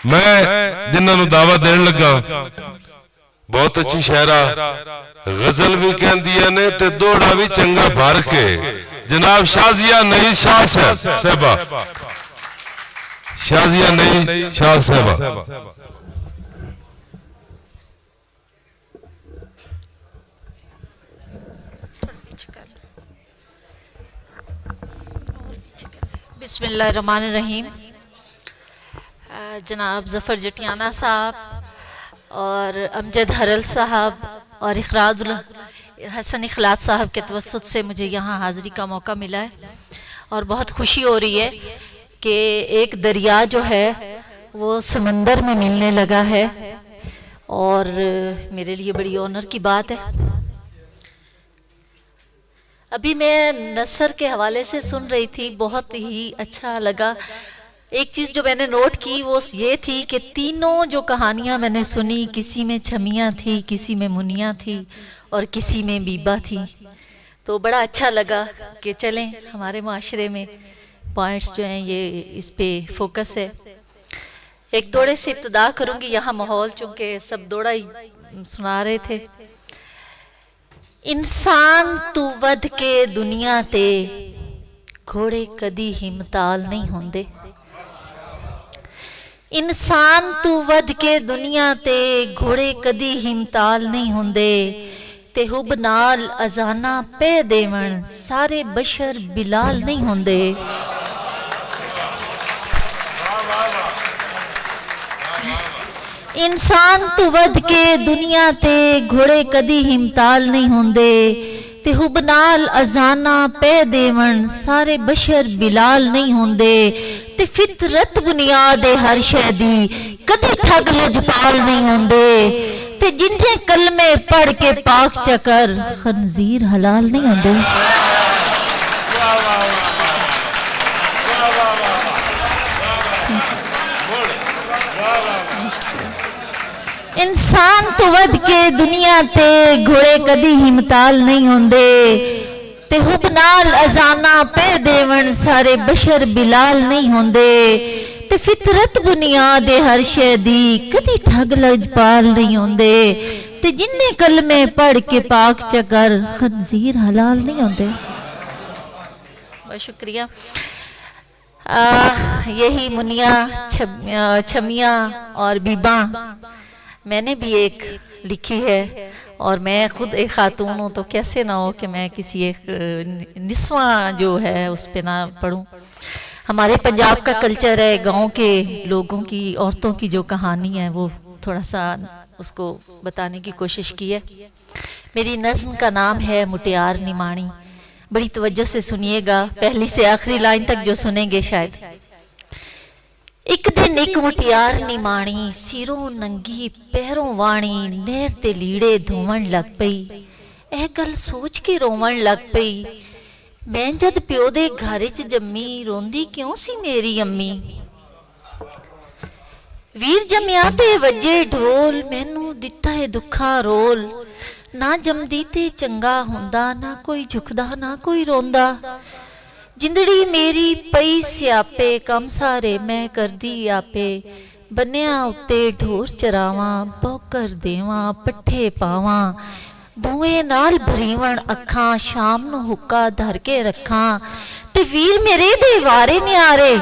मैं जिन्होंने दावा देन लगा बहुत अच्छी शायरा गजल भी कहंदियां ने ते दोड़ा भी चंगा भर के जनाब शाजिया नहीं शाह साहबा शाजिया नहीं शाह साहबा बिस्मिल्लाहिर्रहमानिर्रहीम। जनाब ज़फ़र जटियाना साहब और अमजद हरल साहब और इखरादुल हसन इखलात साहब के तवस्सुत से मुझे यहाँ हाज़िरी का मौका मिला है और बहुत खुशी हो रही है कि एक दरिया जो है वो समंदर में मिलने लगा है और मेरे लिए बड़ी ऑनर की बात है। अभी मैं नसर के हवाले से सुन रही थी, बहुत ही अच्छा लगा। एक चीज़ जो मैंने नोट की वो ये थी कि तीनों जो कहानियाँ मैंने सुनी, किसी में छमियाँ थी, किसी में मुनियाँ थी और किसी में बीबा थी। तो बड़ा अच्छा लगा कि चलें हमारे माशरे में पॉइंट्स जो हैं ये इस पे फोकस है। एक दौड़े से इब्तिदा करूँगी। यहाँ माहौल चूँकि सब दौड़ा ही सुना रहे थे। इंसान तू वध के दुनिया ते घोड़े कदी हिमताल नहीं होंदे। इंसान तू वध के दुनिया ते घोड़े कदी हिमताल नहीं होंदे ते हुब नाल अजाना पे देवण सारे बशर बिलाल नहीं होंदे। इंसान तू वध के दुनिया ते घोड़े कदी हिमताल नहीं होंदे ते हुब नाल अजाना पे देवण सारे बशर बिलाल नहीं होंदे ते फितरत बुनियाद हर शै दी कदी ठग लजपाल नहीं होंदे ते जिन्हें कलमे पढ़ के पाक चकर खंजीर हलाल नहीं होंदे। इंसान तो वध के दुनिया ते घोड़े कदी हिमताल नहीं होंदे ते हुब नाल अजाना पे देवण सारे बशर बिलाल नहीं होंदे ते फितरत बुनियाद हर शै दी कदी ठग लजपाल नहीं होंदे ते जिन्ने कलमे पढ़ के पाक चकर खंजीर हलाल नहीं होंदे। बहुत शुक्रिया। यही मुनिया छमिया और बीबा मैंने भी एक लिखी है और मैं खुद एक खातून हूँ तो कैसे ना हो कि मैं किसी एक निस्वा जो है उस पे ना पढ़ूँ। हमारे पंजाब का कल्चर है, गांव के लोगों की औरतों की जो कहानी है वो थोड़ा सा उसको बताने की कोशिश की है। मेरी नज़्म का नाम है मुटियार निमाणी। बड़ी तवज्जो से सुनिएगा, पहली से आखिरी लाइन तक जो सुनेंगे शायद। एक दिन एक मुटियार निमाणी सिरों नंगी पैरों वाणी नहर ते लीड़े धोवन लग पई। यह गल सोच के रोवन लग पई, मैं जद प्यो दे घर च जम्मी रोंदी क्यों सी मेरी अम्मी। वीर जम्या ते वजे ढोल मैनू दिता है दुखा रोल। ना जमदी ते चंगा हुंदा ना कोई झुकदा ना कोई रोंदा। जिंदड़ी मेरी पई स्यापे कम सारे मैं करदी आपे। बनिया उत्ते ढोर चरावां बौकर देवां पट्ठे पावां। धुएं नाल भरीवण अखां शाम नू हुक्का धर के रखां। ते वीर मेरे दे वारे न्यारे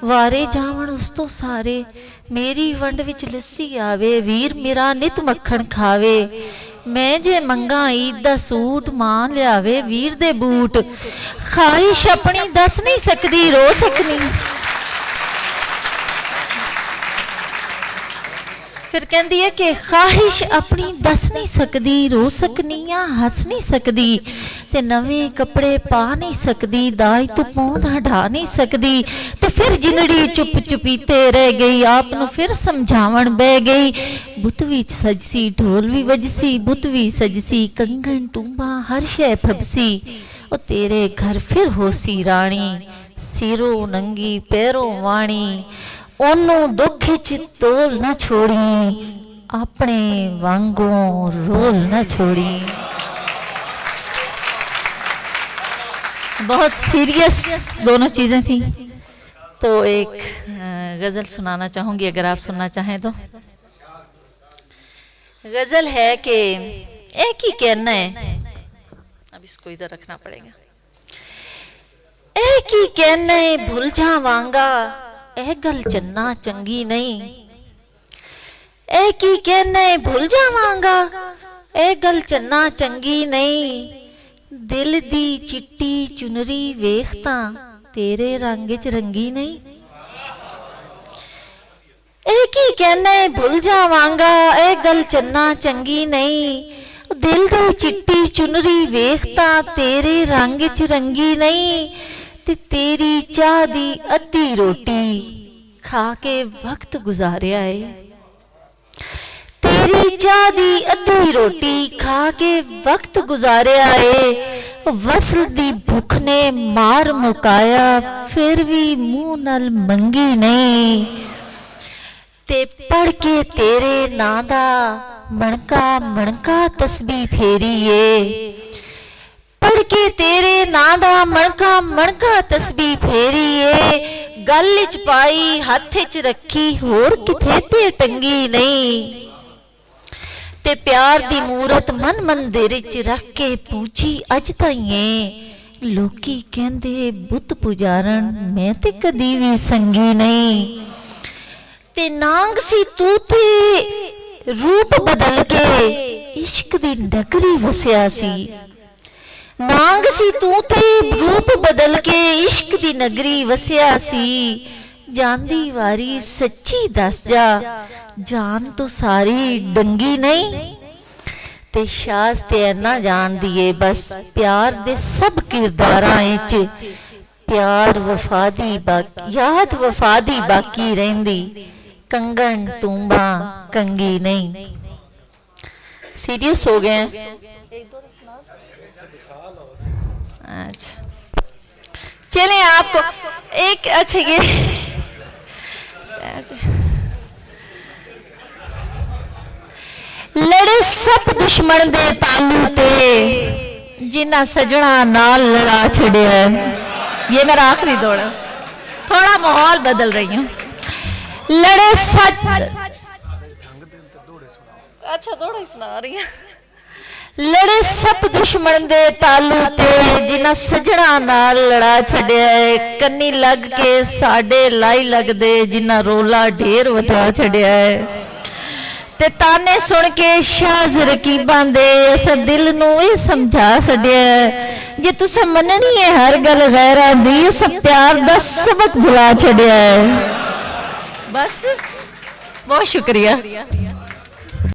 वारे जावण उस तो सारे। मेरी वंड विच लस्सी आवे वीर मेरा नित मक्खण खावे। मैं जे मंगा ईद दा सूट मां लियावे वीर दे बूट। ख्वाहिश अपनी दस नहीं सकदी रो सकनी। फिर कहती है कि ख्वाहिश अपनी दस नहीं सकदी रो सकनी या हस नहीं सकदी ते नवे कपड़े पा नहीं सकदी दाई तो पौंध हटा नहीं सकदी। ते फिर जिंदड़ी चुप चुपीते रह गई आपनु फिर समझावन बह गई। बुत भी सजसी ढोल भी वजसी बुत भी सजसी कंगन टूंबा हर शै फबसी। ओ तेरे घर फिर होसी रानी सिरों नंगी पैरों वाणी। ओनू दुख च तोल न छोड़ी अपने वांगों रोल न छोड़ी। बहुत सीरियस दोनों चीजें थी। तो एक गजल सुनाना चाहूंगी, अगर आप सुनना चाहें तो। गजल है कि एक ही कहना है, अब इसको इधर रखना पड़ेगा। एक ही कहना है भूल जावांगा, ए गल चन्ना चंगी नहीं। एक ही कहना है भूल जावांगा, ए गल चन्ना चंगी नहीं। दिल दी चिट्टी चुनरी वेखता तेरे रंग च रंगी नहीं। एक ही कहना है भूल जावांगा, ए गल चन्ना चंगी नहीं। दिल दी चिट्टी चुनरी वेखता तेरे रंग च रंगी नहीं। ते तेरी चाह दी अद्धी रोटी खा के वक्त गुजारिया है। तेरी चाह दी अद्धी रोटी खा के वक्त गुजारिया है। वसल दी भुख ने मार मुकाया, फिर भी मुंह नाल मंगी नहीं। ते पढ़ के तेरे नां दा मणका मणका तस्बीह फेरी है। पढ़ के तेरे नां दा मणका मणका तस्बीह फेरी है। गल च पाई हथ च रखी, होर किथे ते टंगी नहीं। ते प्यार दी मूरत मन मंदिर च रख के पूछी अज ताईं। लोकी कहंदे बुत पुजारन, मैं ते कदी भी संगी नहीं। ते नांग सी तू ते रूप बदल के इश्क दी नगरी वसिया सी। नांग सी तू ते रूप बदल के इश्क दी नगरी वसिया सी। जानदी वारी सच्ची दस जा, जान तो सारी डंगी नहीं। ते शाज ते इन्ना जान दिए बस प्यार दे सब किरदारां विच। प्यार वफा दी याद वफा दी बाकी रहिंदी, कंगन टूंबा कंगी नहीं। सीरियस हो गए हैं? अच्छा चले आपको एक अच्छा ये लड़े सब दुश्मन दे तालू ते, जिन्ना सजना नाल लड़ा छड़िया है। ये मेरा आखिरी दौड़ है, थोड़ा माहौल बदल रही हूँ। लड़े सच अच्छा दौड़ा ही सुना रही है। लड़े सब दुश्मन दे तालू ते, जिन्ना सजना नाल लड़ा छड़िया है। कन्नी लग के साडे लाई लगदे, जिन्ना रोला ढेर वधा छड़िया है। ते ताने सुन के शाज रकीबां दे, अस दिल नू ये समझा छड़िया है। जे तुसा मननी है हर गल गैरां दी, अस प्यार दा सबक भुला छड़िया है। बस बहुत शुक्रिया।